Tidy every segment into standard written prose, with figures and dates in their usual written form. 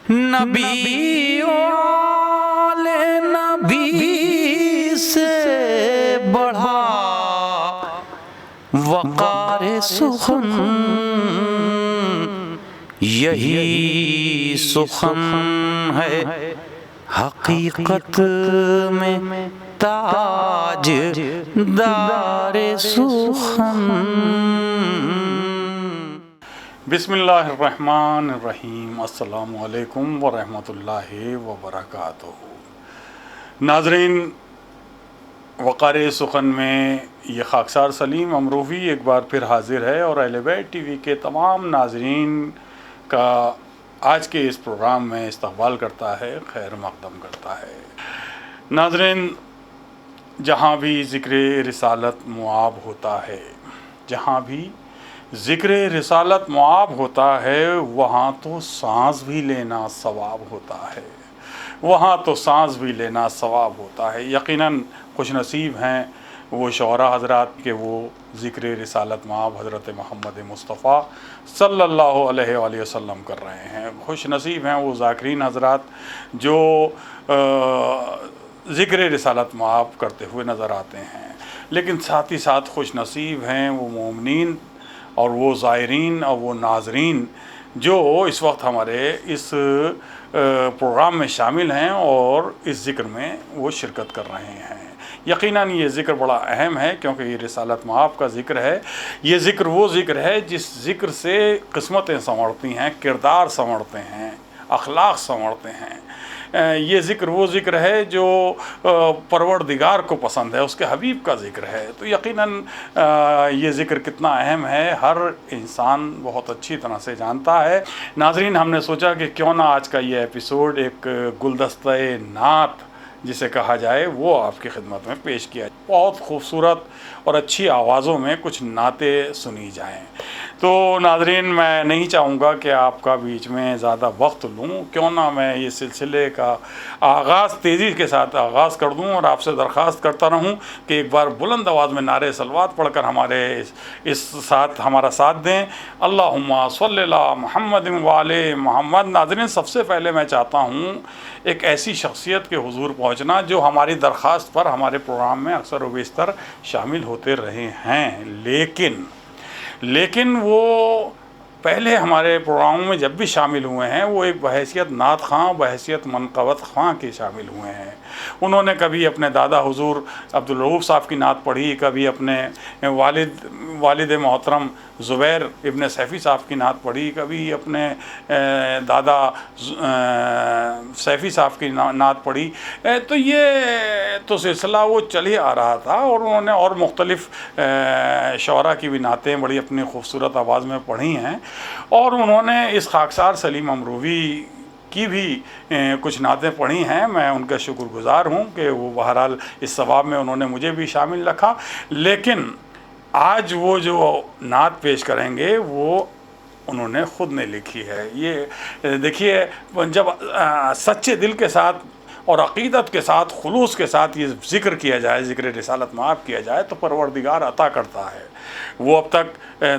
نبی والے نبی سے بڑھا وقار سخن، یہی سخن ہے حقیقت میں تاج دار سخن۔ بسم اللہ الرحمن الرحیم۔ السلام علیکم ورحمۃ اللہ وبرکاتہ۔ ناظرین، وقار سخن میں یہ خاکسار سلیم امروہی ایک بار پھر حاضر ہے اور اہل بیت ٹی وی کے تمام ناظرین کا آج کے اس پروگرام میں استقبال کرتا ہے، خیر مقدم کرتا ہے۔ ناظرین، جہاں بھی ذکر رسالت معاب ہوتا ہے، جہاں بھی ذکر رسالت معاب ہوتا ہے، وہاں تو سانس بھی لینا ثواب ہوتا ہے، وہاں تو سانس بھی لینا ثواب ہوتا ہے۔ یقیناً خوش نصیب ہیں وہ شعراء حضرات کہ وہ ذکر رسالت معاب حضرت محمد مصطفیٰ صلی اللہ علیہ وآلہ وسلم کر رہے ہیں۔ خوش نصیب ہیں وہ ذاکرین حضرات جو ذکر رسالت معاب کرتے ہوئے نظر آتے ہیں، لیکن ساتھ ہی ساتھ خوش نصیب ہیں وہ مومنین اور وہ زائرین اور وہ ناظرین جو اس وقت ہمارے اس پروگرام میں شامل ہیں اور اس ذکر میں وہ شرکت کر رہے ہیں۔ یقیناً یہ ذکر بڑا اہم ہے کیونکہ یہ رسالت معاب کا ذکر ہے۔ یہ ذکر وہ ذکر ہے جس ذکر سے قسمتیں سنورتی ہیں، کردار سنورتے ہیں، اخلاق سنورتے ہیں۔ یہ ذکر وہ ذکر ہے جو پروردگار کو پسند ہے، اس کے حبیب کا ذکر ہے۔ تو یقیناً یہ ذکر کتنا اہم ہے ہر انسان بہت اچھی طرح سے جانتا ہے۔ ناظرین، ہم نے سوچا کہ کیوں نہ آج کا یہ ایپیسوڈ ایک گلدستہ نعت جسے کہا جائے وہ آپ کی خدمت میں پیش کیا جائے۔ بہت خوبصورت اور اچھی آوازوں میں کچھ نعتیں سنی جائیں۔ تو ناظرین، میں نہیں چاہوں گا کہ آپ کا بیچ میں زیادہ وقت لوں، کیوں نہ میں یہ سلسلے کا آغاز تیزی کے ساتھ آغاز کر دوں اور آپ سے درخواست کرتا رہوں کہ ایک بار بلند آواز میں نعرے صلوات پڑھ کر ہمارے اس ساتھ ہمارا ساتھ دیں۔ اللہم صلی اللہ محمد وعلی محمد۔ ناظرین، سب سے پہلے میں چاہتا ہوں ایک ایسی شخصیت کے حضور پہنچنا جو ہماری درخواست پر ہمارے پروگرام میں اکثر و بیشتر شامل ہوتے رہے ہیں، لیکن وہ پہلے ہمارے پروگراموں میں جب بھی شامل ہوئے ہیں وہ ایک بحیثیت نعت خواں، بحیثیت منقبت خواں کے شامل ہوئے ہیں۔ انہوں نے کبھی اپنے دادا حضور عبدالرؤوف صاحب کی نعت پڑھی، کبھی اپنے والد محترم زبیر ابن سیفی صاحب کی نعت پڑھی، کبھی اپنے دادا سیفی صاحب کی نعت پڑھی۔ تو یہ تو سلسلہ وہ چل ہی آ رہا تھا اور انہوں نے اور مختلف شعراء کی بھی نعتیں بڑی اپنی خوبصورت آواز میں پڑھی ہیں، اور انہوں نے اس خاکسار سلیم امروہی کی بھی کچھ نعتیں پڑھی ہیں۔ میں ان کا شکر گزار ہوں کہ وہ بہرحال اس ثواب میں انہوں نے مجھے بھی شامل رکھا۔ لیکن آج وہ جو نعت پیش کریں گے وہ انہوں نے خود نے لکھی ہے۔ یہ دیکھیے، جب سچے دل کے ساتھ اور عقیدت کے ساتھ، خلوص کے ساتھ یہ ذکر کیا جائے، ذکر رسالت معاب کیا جائے تو پروردگار عطا کرتا ہے۔ وہ اب تک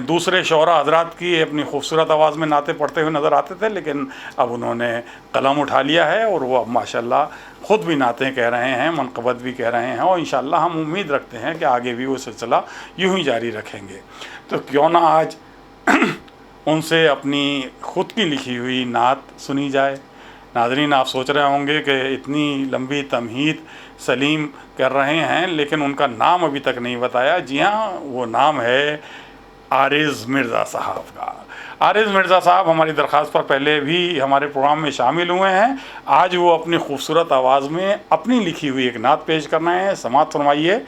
دوسرے شعراء حضرات کی اپنی خوبصورت آواز میں نعتیں پڑھتے ہوئے نظر آتے تھے، لیکن اب انہوں نے قلم اٹھا لیا ہے اور وہ اب ماشاءاللہ خود بھی نعتیں کہہ رہے ہیں، منقبت بھی کہہ رہے ہیں، اور انشاءاللہ ہم امید رکھتے ہیں کہ آگے بھی وہ سلسلہ یوں ہی جاری رکھیں گے۔ تو کیوں نہ آج ان سے اپنی خود کی لکھی ہوئی نعت سنی جائے۔ ناظرین، آپ سوچ رہے ہوں گے کہ اتنی لمبی تمہید سلیم کر رہے ہیں لیکن ان کا نام ابھی تک نہیں بتایا۔ جی ہاں، وہ نام ہے عارض مرزا صاحب کا۔ عارض مرزا صاحب ہماری درخواست پر پہلے بھی ہمارے پروگرام میں شامل ہوئے ہیں۔ آج وہ اپنی خوبصورت آواز میں اپنی لکھی ہوئی ایک نعت پیش کر رہے ہیں۔ سماعت فرمائیے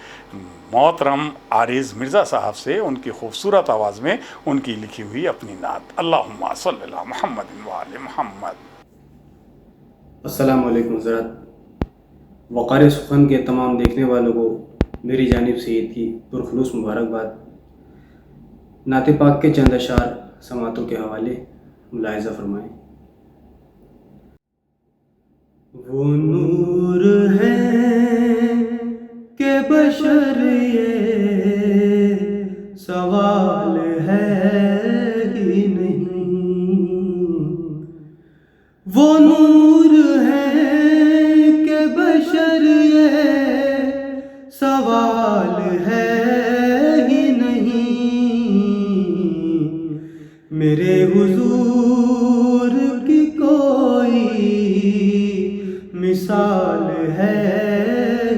محترم عارض مرزا صاحب سے ان کی خوبصورت آواز میں ان کی لکھی ہوئی اپنی نعت۔ اللہم صلی اللہ محمد وعلی محمد۔ السلام علیکم حضرات۔ وقار سخن کے تمام دیکھنے والوں کو میری جانب سے عید کی پرخلوص مبارکباد۔ نعت پاک کے چند اشعار سماعتوں کے حوالے ملاحظہ فرمائیں۔ وہ نور ہے کہ بشر یہ سوال ہے ہی نہیں، وہ نور ہے کہ بشر یہ سوال ہے ہی نہیں، میرے حضور کی کوئی مثال ہے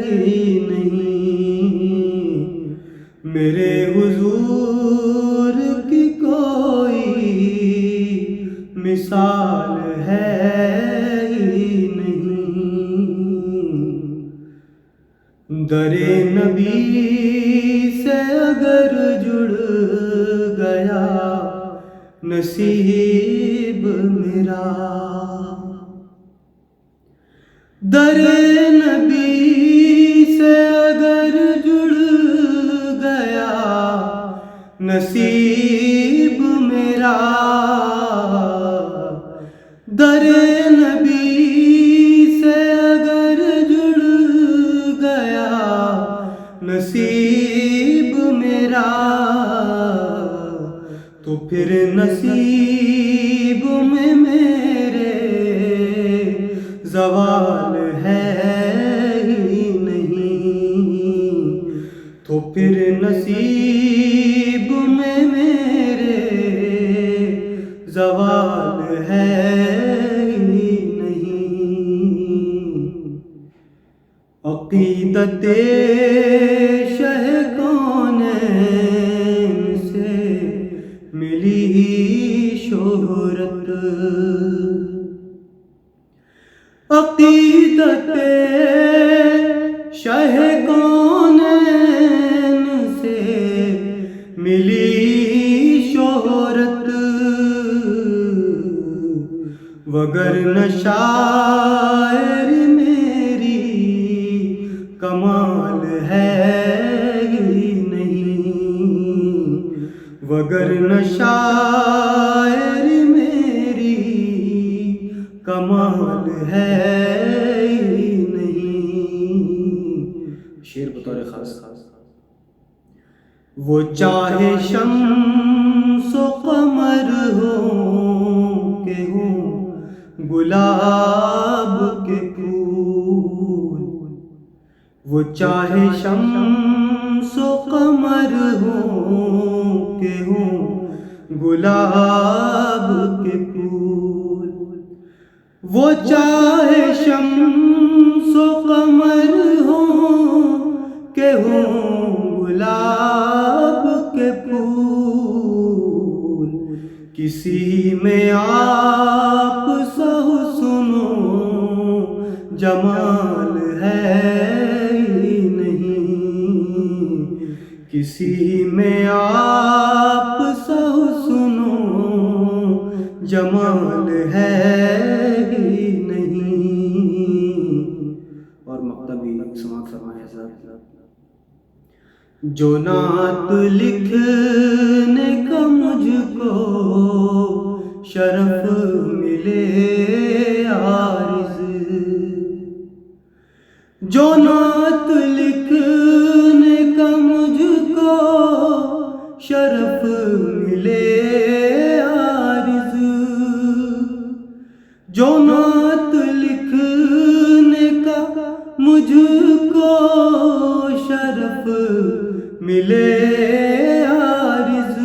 ہی نہیں، میرے حضور کی کوئی مثال ہے ہی نہیں۔ در نبی سے اگر جڑ گیا نصیب میرا، در نبی سے اگر جڑ گیا نصیب میرا، در نبی سے اگر جڑ گیا نصیب میرا، تو پھر نصیب میں میرے زوال ہے ہی نہیں، تو پھر نصیب میں میرے زوال ہے ہی نہیں۔ عقیدت شہ کونین سے ملی شہرت، عقیدت شہ کونین سے ملی شہرت، وگرنہ شاعر میری کمال ہے ہی نہیں، وگرنہ شاعر میری کمال ہے ہی نہیں۔ شعر بطور خاص، وہ چاہے شمس و قمر ہو کہ ہوں گلاب کے پھول، وہ چاہے شمس و قمر ہو کہ ہوں گلاب کے پھول، وہ چاہے شمس و قمر ہو کہ ہوں گلاب کے پھول، کسی میں آپ سا حسن و جمال ہے ہی نہیں، کسی میں آپ سا حسن و جمال ہے ہی نہیں۔ اور مقطع بھی سماعت فرمائے صاحب، جو نعت لکھنے کا مجھ کو شرف ملے عارض، جو نعت لکھنے کا مجھ کو شرف ملے عارض، جو نعت لکھنے کا مجھ کو شرف ملے عارض،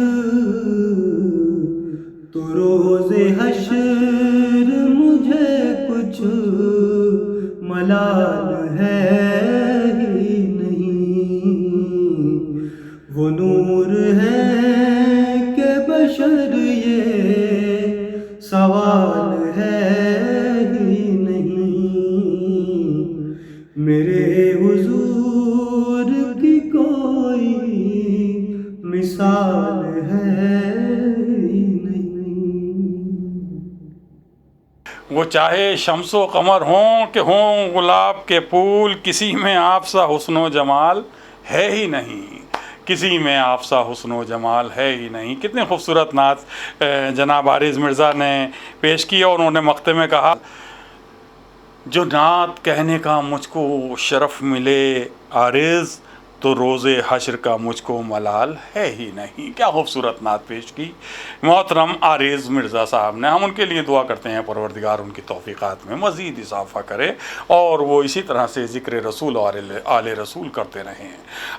تو روز حشر مجھے کچھ ملال ہے ہی نہیں، وہ نور ہے کہ بشر یہ سوال ہے ہی نہیں، میرے حضور کی کوئی مثال ہے ہی نہیں۔ وہ چاہے شمس و قمر ہوں کہ ہوں گلاب کے پھول، کسی میں آپ سا حسن و جمال ہے ہی نہیں، کسی میں آپ سا حسن و جمال ہے ہی نہیں۔ کتنی خوبصورت نعت جناب عارض مرزا نے پیش کی، اور انہوں نے مقطع میں کہا جو نعت کہنے کا مجھ کو شرف ملے عارض، تو روزے حشر کا مجھ کو ملال ہے ہی نہیں۔ کیا خوبصورت نعت پیش کی محترم عارض مرزا صاحب نے۔ ہم ان کے لیے دعا کرتے ہیں پروردگار ان کی توفیقات میں مزید اضافہ کرے اور وہ اسی طرح سے ذکر رسول اور آل رسول کرتے رہیں۔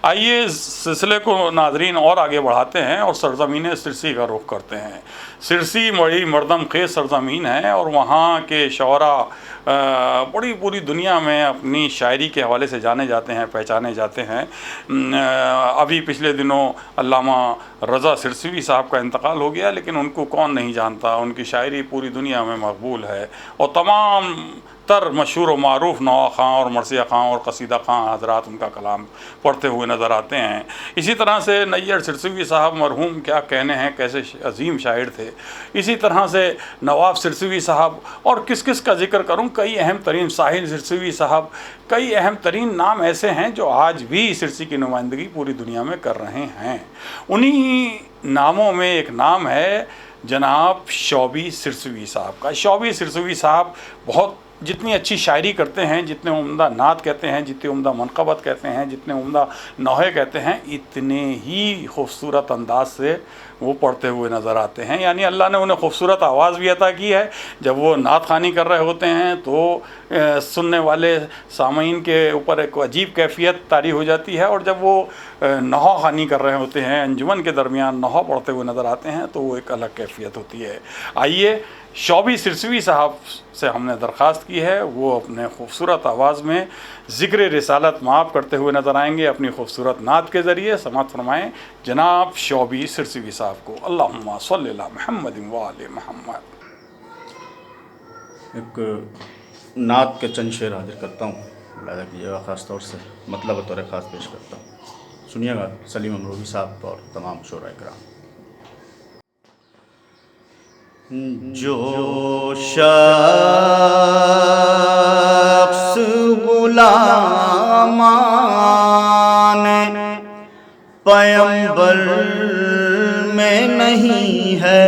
آئیے سلسلے کو ناظرین اور آگے بڑھاتے ہیں اور سرزمین سرسی کا رخ کرتے ہیں۔ سرسی بڑی مردم خیز سرزمین ہے اور وہاں کے شعراء بڑی پوری دنیا میں اپنی شاعری کے حوالے سے جانے جاتے ہیں، پہچانے جاتے ہیں۔ ابھی پچھلے دنوں علامہ رضا سرسوی صاحب کا انتقال ہو گیا، لیکن ان کو کون نہیں جانتا، ان کی شاعری پوری دنیا میں مقبول ہے اور تمام تر مشہور و معروف نوا خاں اور مرثیہ خاں اور قصیدہ خاں حضرات ان کا کلام پڑھتے ہوئے نظر آتے ہیں۔ اسی طرح سے نیّر سرسوی صاحب مرحوم کیا کہنے ہیں، کیسے عظیم شاعر تھے۔ اسی طرح سے نواب سرسوی صاحب اور کس کس کا ذکر کروں، کئی اہم ترین ساحل سرسوی صاحب، کئی اہم ترین نام ایسے ہیں جو آج بھی سرسی کی نمائندگی پوری دنیا میں کر رہے ہیں۔ انہی ناموں میں ایک نام ہے جناب شعبی سرسوی صاحب کا۔ شعبی سرسوی صاحب بہت جتنی اچھی شاعری کرتے ہیں، جتنے عمدہ نعت کہتے ہیں، جتنے عمدہ منقبت کہتے ہیں، جتنے عمدہ نوحے کہتے ہیں، اتنے ہی خوبصورت انداز سے وہ پڑھتے ہوئے نظر آتے ہیں۔ یعنی اللہ نے انہیں خوبصورت آواز بھی عطا کی ہے۔ جب وہ نعت خوانی کر رہے ہوتے ہیں تو سننے والے سامعین کے اوپر ایک عجیب کیفیت طاری ہو جاتی ہے، اور جب وہ نوحہ خوانی کر رہے ہوتے ہیں، انجمن کے درمیان نوحہ پڑھتے ہوئے نظر آتے ہیں تو وہ ایک الگ کیفیت ہوتی ہے۔ آئیے شعبی سرسوی صاحب سے ہم نے درخواست کی ہے وہ اپنے خوبصورت آواز میں ذکر رسالت مآب کرتے ہوئے نظر آئیں گے اپنی خوبصورت نعت کے ذریعے۔ سماعت فرمائیں جناب شعبی سرسوی صاحب کو۔ اللہم صلی علی محمد و آل محمد۔ ایک نعت کے چند شعر حاضر کرتا ہوں، ملاحظہ کیجیے گا، خاص طور سے مطلب بطور خاص پیش کرتا ہوں، سنیے گا سلیم امروہی صاحب اور تمام شعراء کرام۔ جو شخص غلامان پیمبر میں نہیں ہے،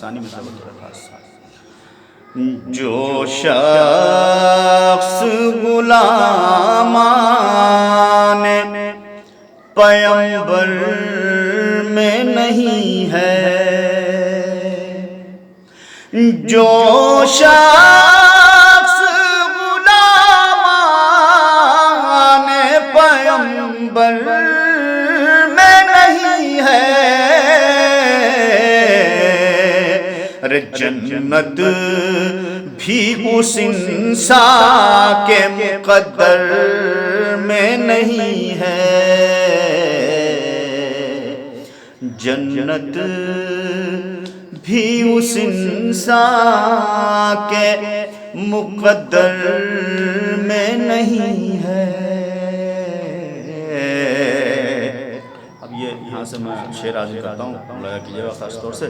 ثانی میں خاص، جو شخص غلامان پیمبر میں نہیں ہے، جو شخص غلامان پیمبر میں نہیں ہے، ارے جنت بھی اس انسان کے مقدر میں نہیں ہے، جنت بھی اس انسان کے مقدر میں نہیں ہے۔ اب یہ یہاں سے میں شعر حاضر کرتا ہوں، لگا کیجیے گا خاص طور سے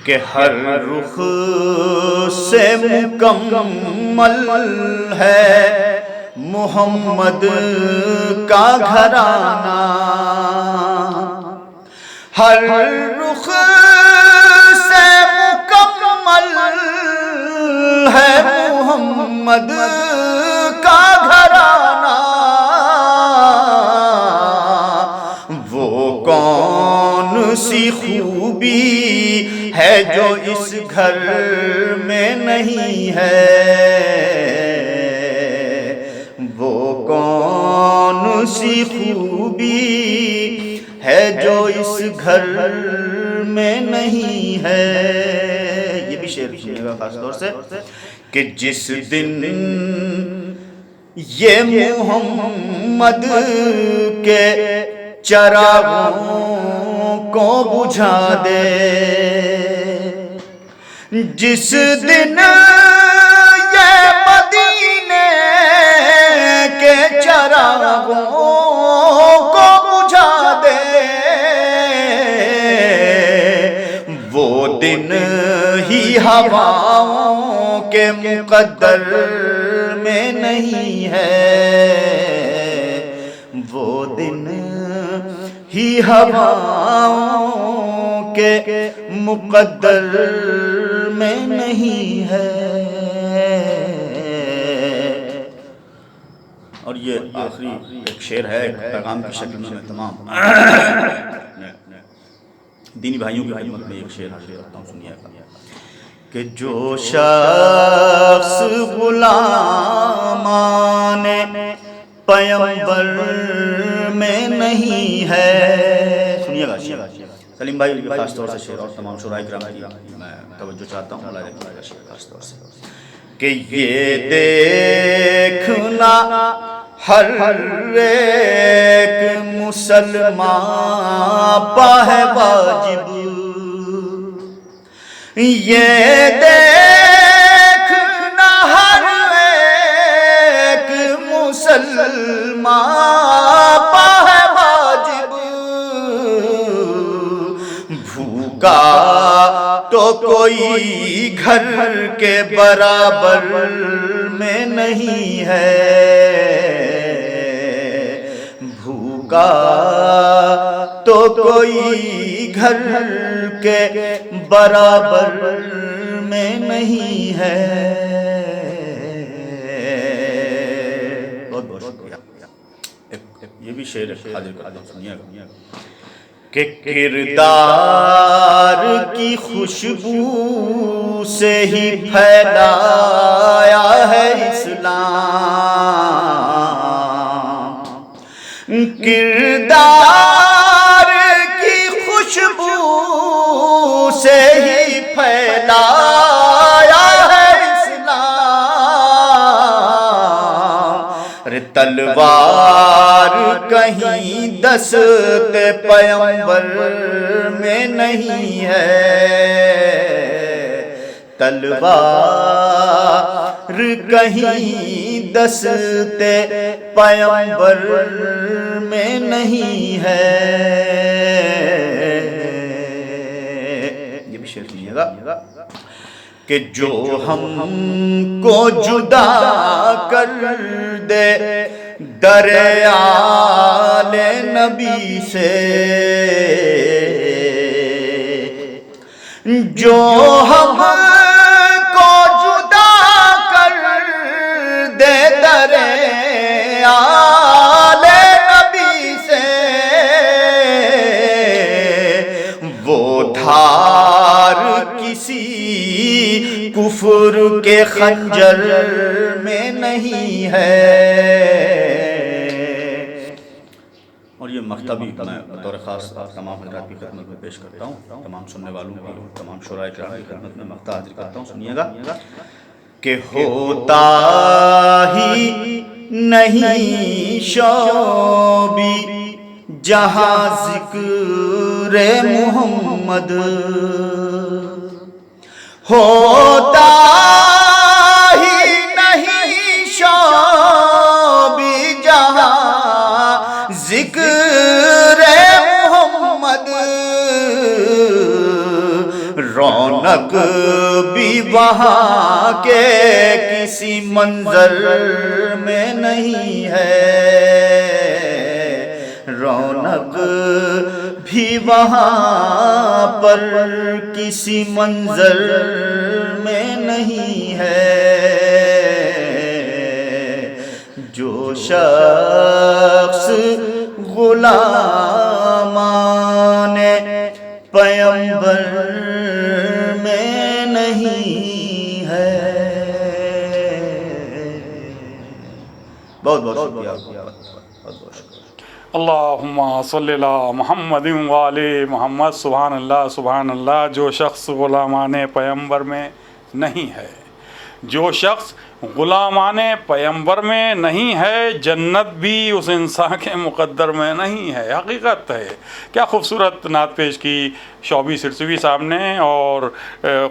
کہ ہر رخ سے مکمل ہے محمد کا گھرانہ، ہر رخ سے مکمل ہے محمد کا گھرانہ، وہ کون سی خوبی ہے جو اس گھر میں نہیں ہے، وہ کون سی خوبی ہے جو اس گھر میں نہیں ہے۔ یہ بھی شعر سنیے گا خاص طور سے کہ جس دن یہ محمد کے چراغوں کو بجھا دے، جس دن یہ مدینے کے چراغوں کو بجھا دے، وہ دن ہی ہواؤں کے مقدر میں نہیں ہے، وہ دن ہی ہواؤں کے مقدر میں نہیں ہے۔ اور یہ آخری ایک شعر ہے، ایک پیغام کی شکل میں تمام دینی بھائیوں کی خدمت میں ایک شعر حاضر کرتا ہوں، سنیے گا کہ جو شخص غلامان پیمبر میں نہیں ہے، سنیے گا سلیم بھائی خاص طور سے شعر اور تمام شعراء کرام کی میں توجہ چاہتا ہوں، اللہ رکھے گا شعر خاص طور سے کہ یہ دیکھنا ہر ایک مسلمان پہ ہے واجب، یہ دیکھنا ہر ایک مسلمان پہ ہے واجب، بھوکا تو کوئی گھر کے برابر میں نہیں ہے، بھوکا تو کوئی گھر کے برابر میں نہیں ہے۔ بہت بہت شکریہ۔ یہ بھی شعر حاضر کرتا ہوں، سنیے گا کہ کردار کی خوشبو سے ہی پھیلایا ہے اسلام، کردار کی خوشبو سے ہی پھیلایا ہے اسلام، رے تلوار کہیں دست پیمبر میں نہیں ہے، تلوار کہیں دست پیمبر میں نہیں ہے۔ یہ بھی شعر سنیے گا کہ جو ہم کو جدا کر دے در آل نبی سے، جو ہم کو جدا کر دے در آل نبی سے، وہ دھار کسی کفر کے خنجر میں نہیں ہے۔ اور یہ مقطع بھی میں بطور خاص تمام حضرات کی خدمت میں پیش کرتا ہوں، تمام سننے والوں کی، تمام شعراء کرام کی خدمت میں مقطع حاضر کرتا ہوں، سنیے گا کہ ہوتا ہی نہیں شوبی جہاں ذکر محمد، ہوتا ہی نہیں شوبی جہاں ذکر محمد، رونق بھی وہاں کے کسی منظر میں نہیں ہے، رونق بھی وہاں پر کسی منظر میں نہیں ہے۔ جو شخص غلامان پیمبر میں نہیں ہے۔ بہت بہت شکریہ، بہت بہت شکریہ۔ اللہم صلی اللہ محمد وآل محمد۔ سبحان اللہ سبحان اللہ۔ جو شخص غلامان پیمبر میں نہیں ہے، جو شخص غلامان پیمبر میں نہیں ہے، جنت بھی اس انسان کے مقدر میں نہیں ہے۔ حقیقت ہے، کیا خوبصورت نعت پیش کی شعبی سرسوی صاحب نے، اور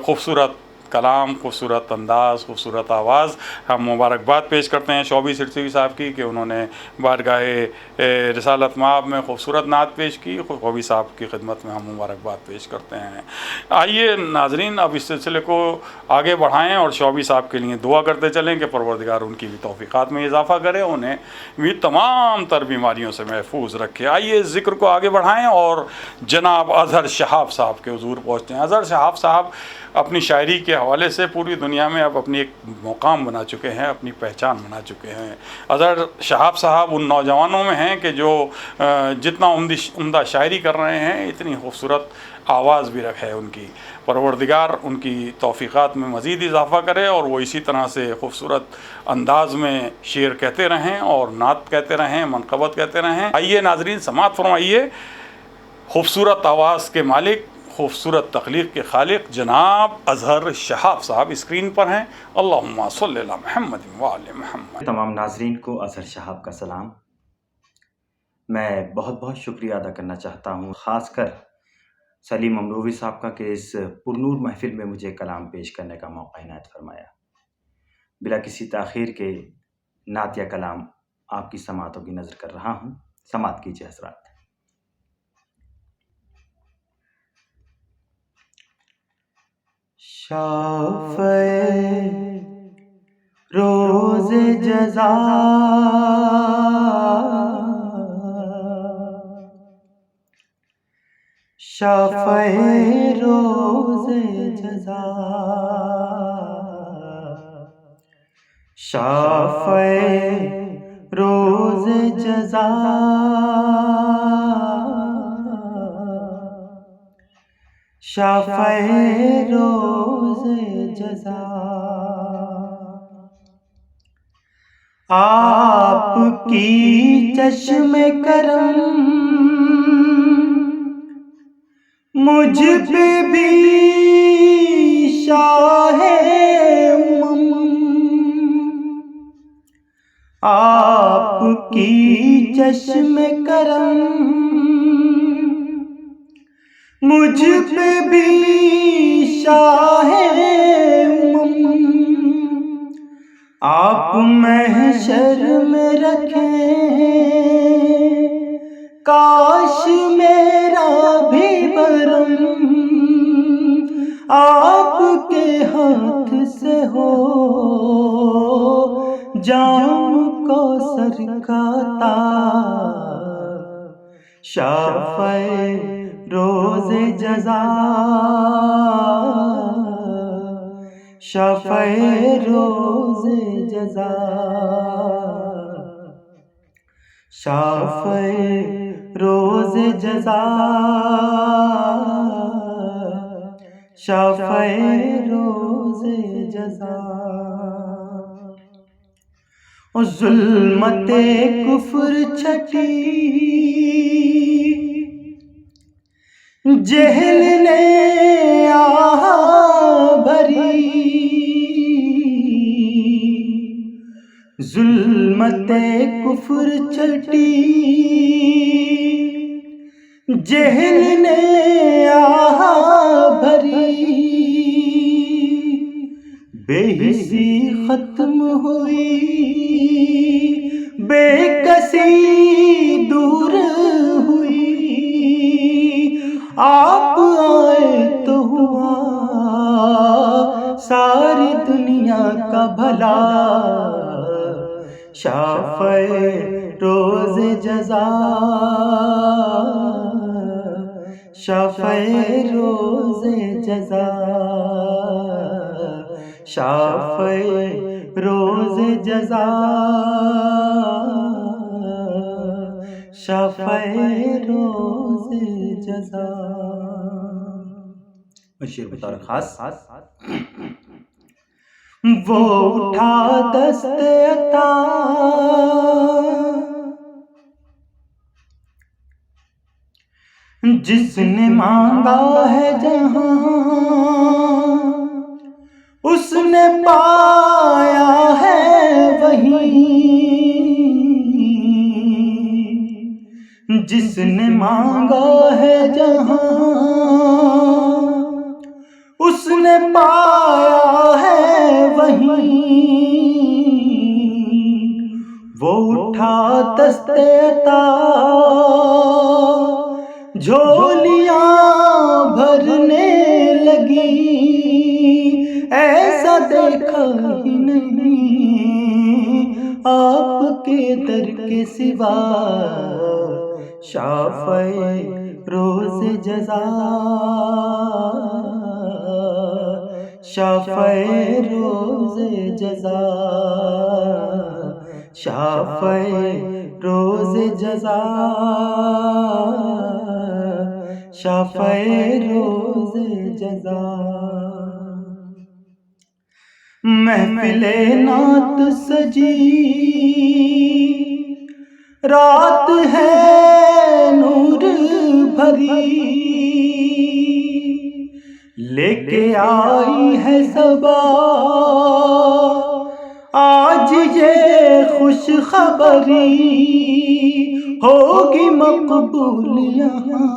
خوبصورت کلام، خوبصورت انداز، خوبصورت آواز۔ ہم مبارکباد پیش کرتے ہیں شعبی سرسوی صاحب کی کہ انہوں نے بارگاہ رسالت مآب میں خوبصورت نعت پیش کی۔ شعبی صاحب کی خدمت میں ہم مبارکباد پیش کرتے ہیں۔ آئیے ناظرین، اب اس سلسلے کو آگے بڑھائیں اور شعبی صاحب کے لیے دعا کرتے چلیں کہ پروردگار ان کی بھی توفیقات میں اضافہ کرے، انہیں بھی تمام تر بیماریوں سے محفوظ رکھے۔ آئیے ذکر کو آگے بڑھائیں اور جناب اظہر شہاب صاحب کے حضور پہنچتے ہیں۔ اظہر شہاب صاحب اپنی شاعری کے حوالے سے پوری دنیا میں اب اپنی ایک مقام بنا چکے ہیں، اپنی پہچان بنا چکے ہیں۔ اظہر شہاب صاحب ان نوجوانوں میں ہیں کہ جو جتنا عمدہ شاعری کر رہے ہیں، اتنی خوبصورت آواز بھی رکھے ان کی۔ پروردگار ان کی توفیقات میں مزید اضافہ کرے اور وہ اسی طرح سے خوبصورت انداز میں شعر کہتے رہیں اور نعت کہتے رہیں، منقبت کہتے رہیں۔ آئیے ناظرین سماعت فرمائیے خوبصورت آواز کے مالک، خوبصورت تخلیق کے خالق جناب اظہر شہاب صاحب اسکرین پر ہیں۔ اللہم صلی علی محمد وعلی محمد۔ تمام ناظرین کو اظہر شہاب کا سلام۔ میں بہت بہت شکریہ ادا کرنا چاہتا ہوں، خاص کر سلیم امروی صاحب کا کہ اس پرنور محفل میں مجھے کلام پیش کرنے کا موقع عنایت فرمایا۔ بلا کسی تاخیر کے نعت یا کلام آپ کی سماعتوں کی نظر کر رہا ہوں، سماعت کیجیے حضرات۔ شافعِ روز جزا شافعِ روز جزا شافعِ روز جزا شافعِ روز جزا آپ کی چشم کرم مجھ پہ بھی شاہ آپ کی چشم کرم مجھ پہ بھی شاہ آپ محشر میں رکھیں کاش میرا بھی برم آپ کے ہاتھ سے ہو جام کوثر کا تاب شافعِ روز جزا شافعِ روز جزا شافعِ روز جزا شافعِ روز جزا ظلمت کفر چھٹی جہل نے آہ بھری ظلمت کفر چھٹی جہل نے آہ بھری بے حسی ختم ہوئی بے کسی دور ہوئی آپ آئے تو ہوا ساری دنیا کا بھلا شافعِ روز جزا شافعِ روز جزا شافعِ روز جزا شافعِ روز جزا۔ شعر بطور خاص وہ اٹھا دست عطا جس نے مانگا ہے جہاں اس نے پایا ہے وہیں جس نے مانگا ہے جہاں اس نے پایا ہے وہیں وہ اٹھا دست عطا جھولیاں بھرنے لگی ایسا دیکھا ہی نہیں آپ کے در کے سوا شافعِ روز جزا شافع روز جزا، شافع روز جزا، شافع روز جزا. محفل نعت سجی رات ہے نور بھری، لے کے آئی ہے صبا آج یہ خوش خبری، ہوگی مقبول یہاں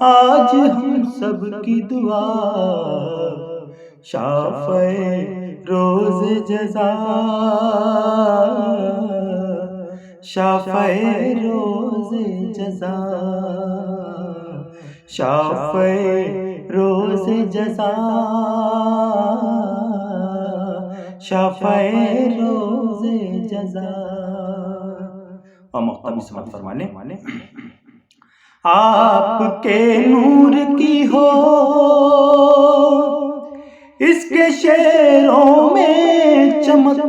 آج ہم سب کی دعا. شافع روز جزا، شافع روز جزا، شافع روز جزا، شافع روز جزا. اور مختم سمت فرمانے آپ کے نور کی ہو اس کے شعروں میں چمک،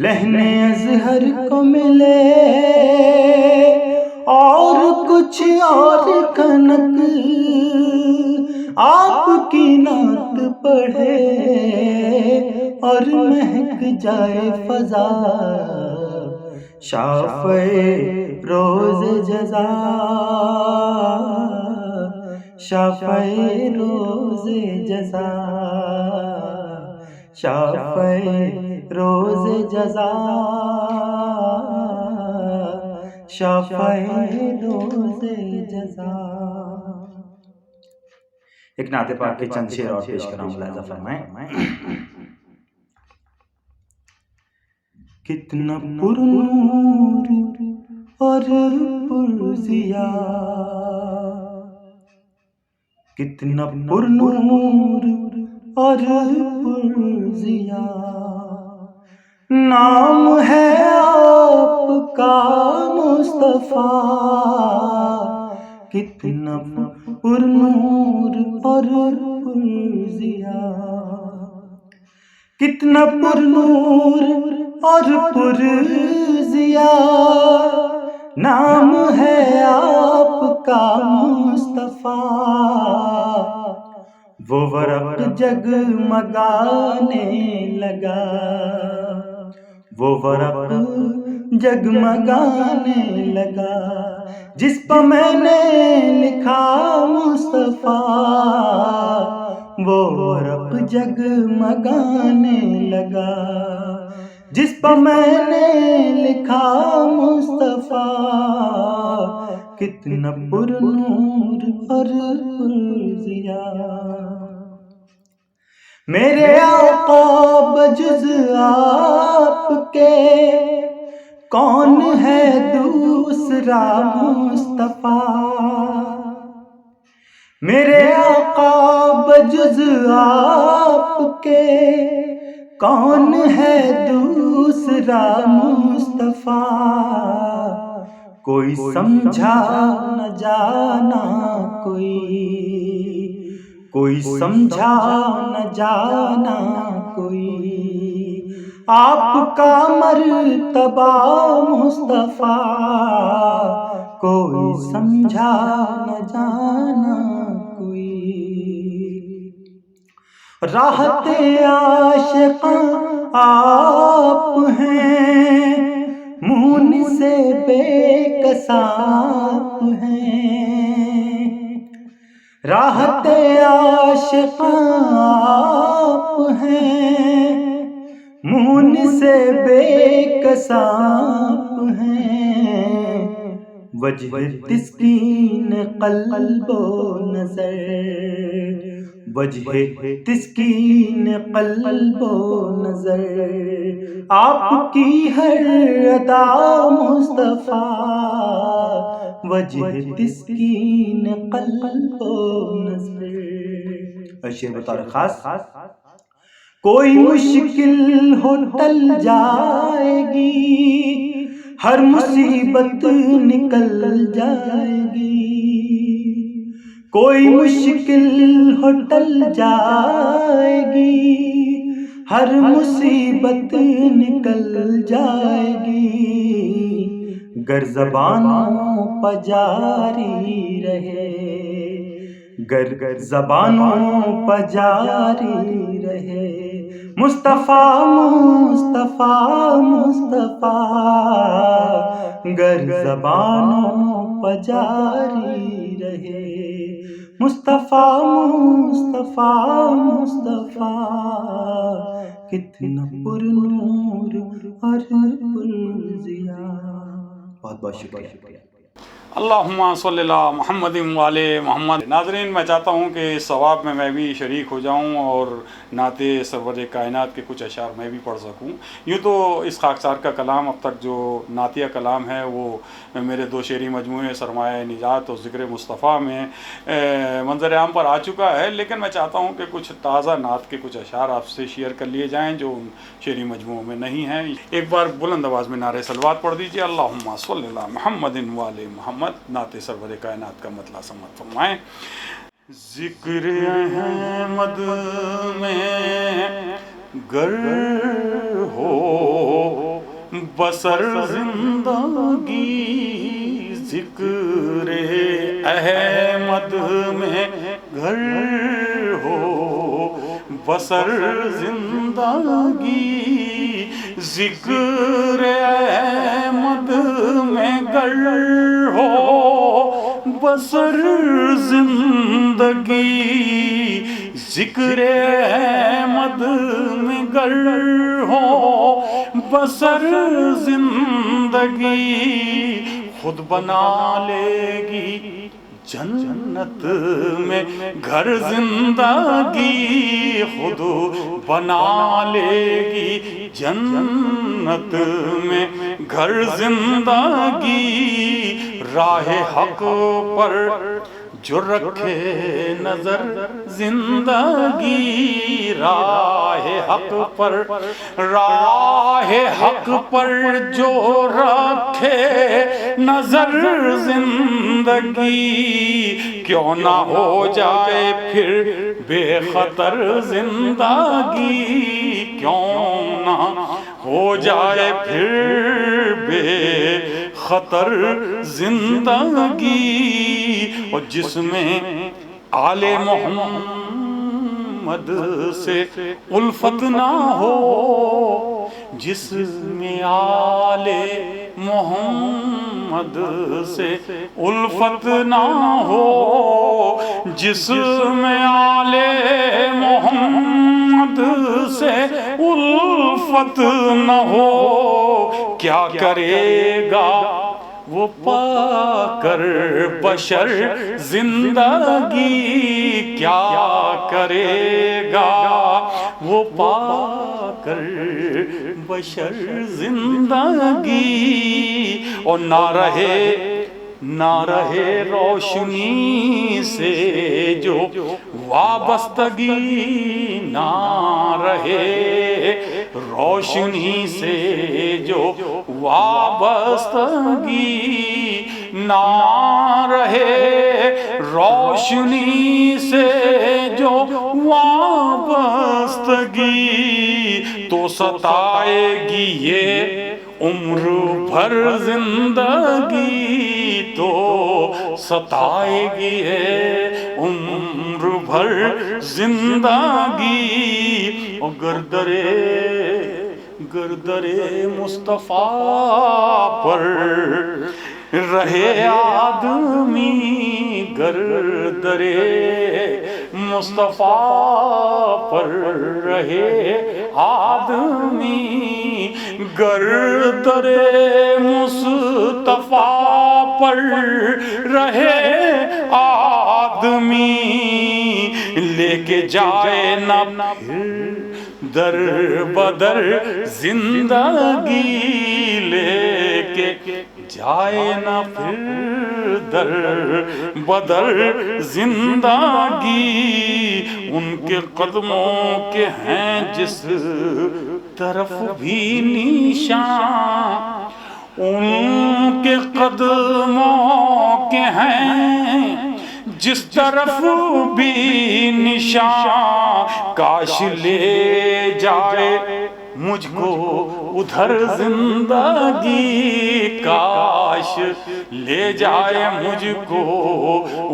لحن اظہر کو ملے اور کچھ اور کھنک، آپ کی نعت پڑھے اور مہک جائے فضا. شافع روز جزا، شافع روز جزا، شافع روز جزا، شافع روز جزا. ایک نعت پاک کے چند شعر اور پیش کر رہا ہوں، ملاحظہ فرمائیں. کتنا پر نور اور پر ضیا، کتنا پر نور اور پر ضیا، نام ہے آپ کا مصطفیٰ. کتنا پر نور اور پر ضیا، کتنا پر نور اور پر ضیا، نام ہے آپ کا مصطفیٰ. وہ ورق جگمگانے لگا، وہ ورق جگمگانے لگا، جس پر میں نے لکھا مصطفیٰ. وہ ورق جگمگانے لگا، جس پر میں نے لکھا مصطفیٰ. کتنا پر نور اور پر ضیا، میرے آقا بجز آپ کے کون ہے دوسرا مصطفیٰ. میرے آقا بجز آپ کے کون ہے دوسرا مصطفیٰ. کوئی سمجھا نہ جانا کوئی سمجھا نہ جانا کوئی، آپ کا مرتبہ مصطفیٰ. کوئی سمجھا نہ جانا کوئی، راحت عاشقاں آپ ہیں، مون سے بے کس آپ ہیں. راحت عاشقاں آپ ہیں، مون سے بے کس آپ ہیں. وجہ تسکین قلب و نظر، وجہ تسکین قلب و نظر، آپ کی ہر ادا مصطفیٰ. وجہ تسکین قلب و نظر. شعر بطور خاص، کوئی مشکل ہو ٹل جائے گی، ہر مصیبت نکل جائے گی. کوئی مشکل ہو ٹل جائے گی، ہر مصیبت نکل جائے گی، گر زبانوں پہ جاری رہے، گر زبانوں پہ جاری رہے، مصطفیٰ مصطفیٰ مصطفیٰ، گر زبانوں پہ جاری رہے، مصطفیٰ مصطفیٰ مصطفیٰ، کتنا پر نور اور پر ضیاء۔ بہت بہت شکریہ۔ اللہم صلی اللہ محمد والے محمد۔ ناظرین، میں چاہتا ہوں کہ اس ثواب میں بھی شریک ہو جاؤں اور نعت سرور کائنات کے کچھ اشعار میں بھی پڑھ سکوں۔ یوں تو اس خاکسار کا کلام اب تک جو نعتیہ کلام ہے وہ میرے 2 شعری مجموعے سرمایہ نجات اور ذکر مصطفیٰ میں منظر عام پر آ چکا ہے، لیکن میں چاہتا ہوں کہ کچھ تازہ نعت کے کچھ اشعار آپ سے شیئر کر لیے جائیں جو ان شعری مجموعوں میں نہیں ہیں۔ ایک بار بلند آواز میں نعرہ صلوات پڑھ دیجیے، اللہم صلی اللہ محمد والے محمد۔ نعت سرور کائنات کا مطلع سماعت فرمائیں۔ ذکر احمد میں گر ہو بسر زندگی، ذکر احمد میں گر ہو بسر زندگی، ذکر احمد میں گر ہو بسر زندگی، ذکر احمد میں گر ہو بسر زندگی، خود بنا لے گی جنت میں گھر زندگی، خود بنا لے گی جنت میں گھر زندگی، راہ حق پر جو رکھے نظر زندگی، راہ حق پر، راہ حق پر جو رکھے نظر زندگی، کیوں نہ ہو جائے پھر بے خطر زندگی، کیوں نہ ہو جائے پھر بے خطر زندگی، اور جس میں آل محمد سے الفت نہ ہو، جس میں آل محمد سے الفت نہ ہو، جس میں آل محمد سے الفت نہ ہو، کیا کرے گا وہ پا کر بشر زندگی، کیا کرے گا وہ پا کر بشر زندگی، اور نہ رہے روشنی سے جو وابستگی، نہ رہے روشنی سے جو وابستگی، نہ رہے روشنی سے جو وابستگی، تو ستائے گی یہ عمر بھر زندگی، تو ستائے گی یہ عمر بھر زندگی، اور گردرے مصطفیٰ پر رہے آدمی، گردرے مصطفیٰ پر رہے آدمی، گردرے مصطفیٰ پر رہے آدمی، لے کے جائے نہ پھر در بدر زندگی، لے کے جائے نہ پھر در بدر زندگی، ان کے قدموں کے ہیں جس طرف بھی نشان، ان کے قدموں کے ہیں جس طرف بھی نشان کاش لے جائے مجھ کو ادھر زندگی، کاش لے جائے مجھ کو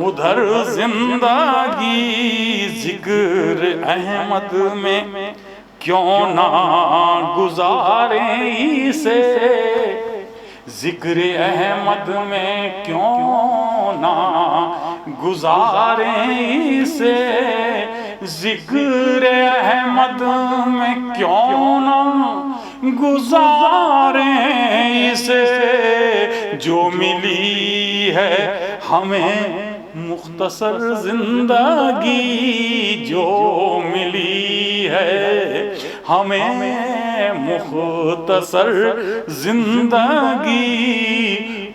ادھر زندگی، ذکر احمد میں کیوں نہ گزاریں اسے، ذکر احمد میں کیوں نہ گزاریں اسے، ذکر احمد میں کیوں نہ گزاریں اسے، جو ملی ہے ہمیں مختصر زندگی، جو ملی ہے ہمیں مختصر زندگی،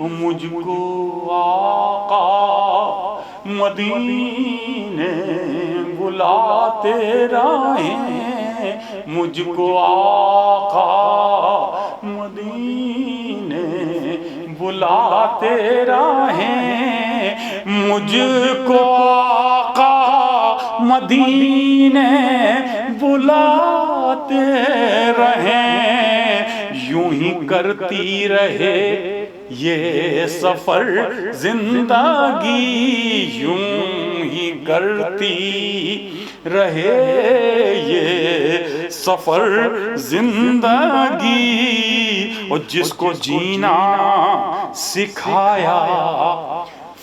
مجھ کو آقا مدینے بلاتے رہیں، مجھ کو آقا مدینے بلاتے رہیں، مجھ کو آقا مدینے بلاتے رہیں، یوں ہی کرتی رہے یہ سفر زندگی، یوں ہی کرتی رہے یہ سفر زندگی، اور جس کو جینا سکھایا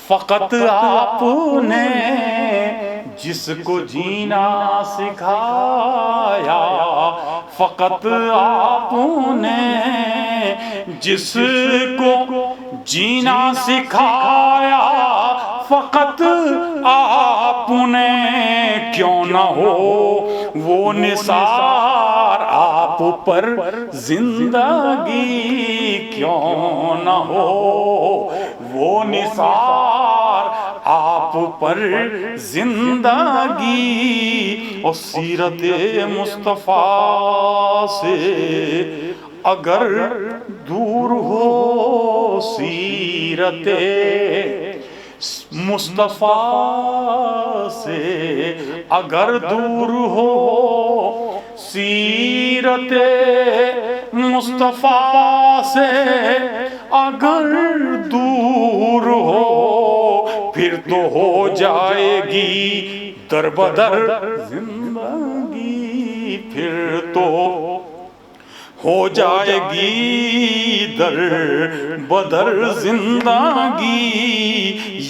فقط آپ نے، جس کو جینا سکھایا فقط آپ نے، جس کو جینا سکھایا فقط آپ نے، کیوں نہ ہو وہ نثار آپ پر زندگی، کیوں نہ ہو وہ نثار آپ پر زندگی، اور سیرت مصطفیٰ سے اگر دور ہو، سیرت مصطفیٰ سے اگر دور ہو، سیرت مصطفیٰ سے اگر دور ہو، پھر تو ہو جائے گی در بدر زندگی، پھر تو ہو جائے گی در بدر زندگی،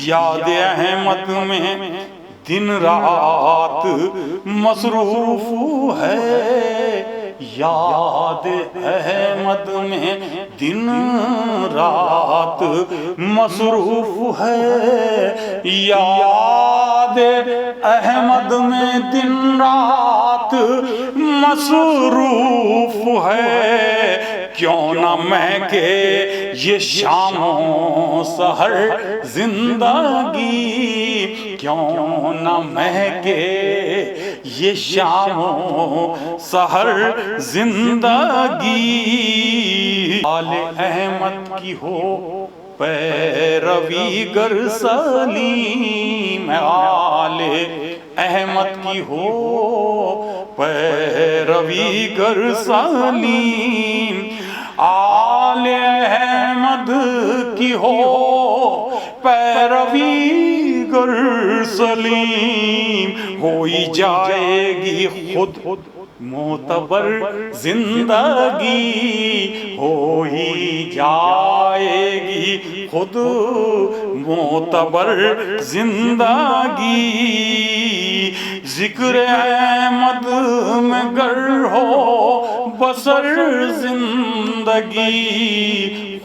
یاد احمد میں دن رات مصروف ہے، یاد احمد میں دن رات مصروف ہے، یاد احمد میں دن رات مصروف ہے، کیوں نہ مہکے یہ شام و سحر زندگی، کیوں نہ مہکے یہ شام و سحر زندگی، آل احمد کی ہو پیروی گر سلیم، آل احمد کی ہو پیروی گر سلیم، آل احمد کی ہو پیروی گر سلیم، ہوئی جائے گی خود معتبر زندگی، ہو ہی جائے گی خود معتبر زندگی، ذکر احمد میں گر ہو بسر زندگی،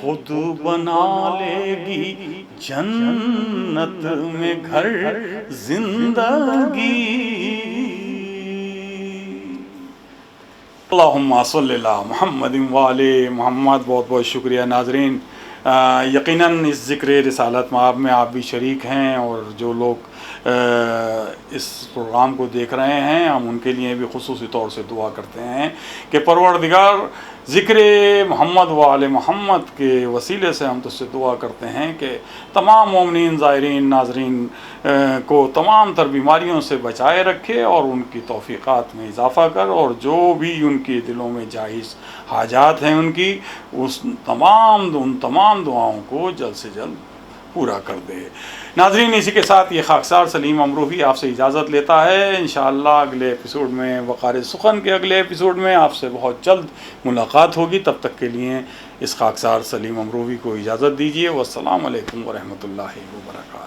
خود بنا لے گی جنت میں گھر زندگی۔ اللہم صلی اللہ محمد وآلہ محمد۔ بہت بہت شکریہ ناظرین، یقیناً اس ذکر رسالت مآب میں آپ بھی شریک ہیں، اور جو لوگ اس پروگرام کو دیکھ رہے ہیں، ہم ان کے لیے بھی خصوصی طور سے دعا کرتے ہیں کہ پروردگار ذکر محمد و آل محمد کے وسیلے سے ہم تو سے دعا کرتے ہیں کہ تمام مومنین زائرین ناظرین کو تمام تر بیماریوں سے بچائے رکھے اور ان کی توفیقات میں اضافہ کر، اور جو بھی ان کے دلوں میں جائز حاجات ہیں ان کی ان تمام دعاؤں کو جلد سے جلد پورا کر دے۔ ناظرین، اسی کے ساتھ یہ خاکسار سلیم امروہی آپ سے اجازت لیتا ہے۔ انشاءاللہ اگلے ایپیسوڈ میں، وقار سخن کے اگلے ایپیسوڈ میں آپ سے بہت جلد ملاقات ہوگی۔ تب تک کے لیے اس خاکسار سلیم امروہی کو اجازت دیجیے۔ والسلام علیکم ورحمۃ اللہ وبرکاتہ۔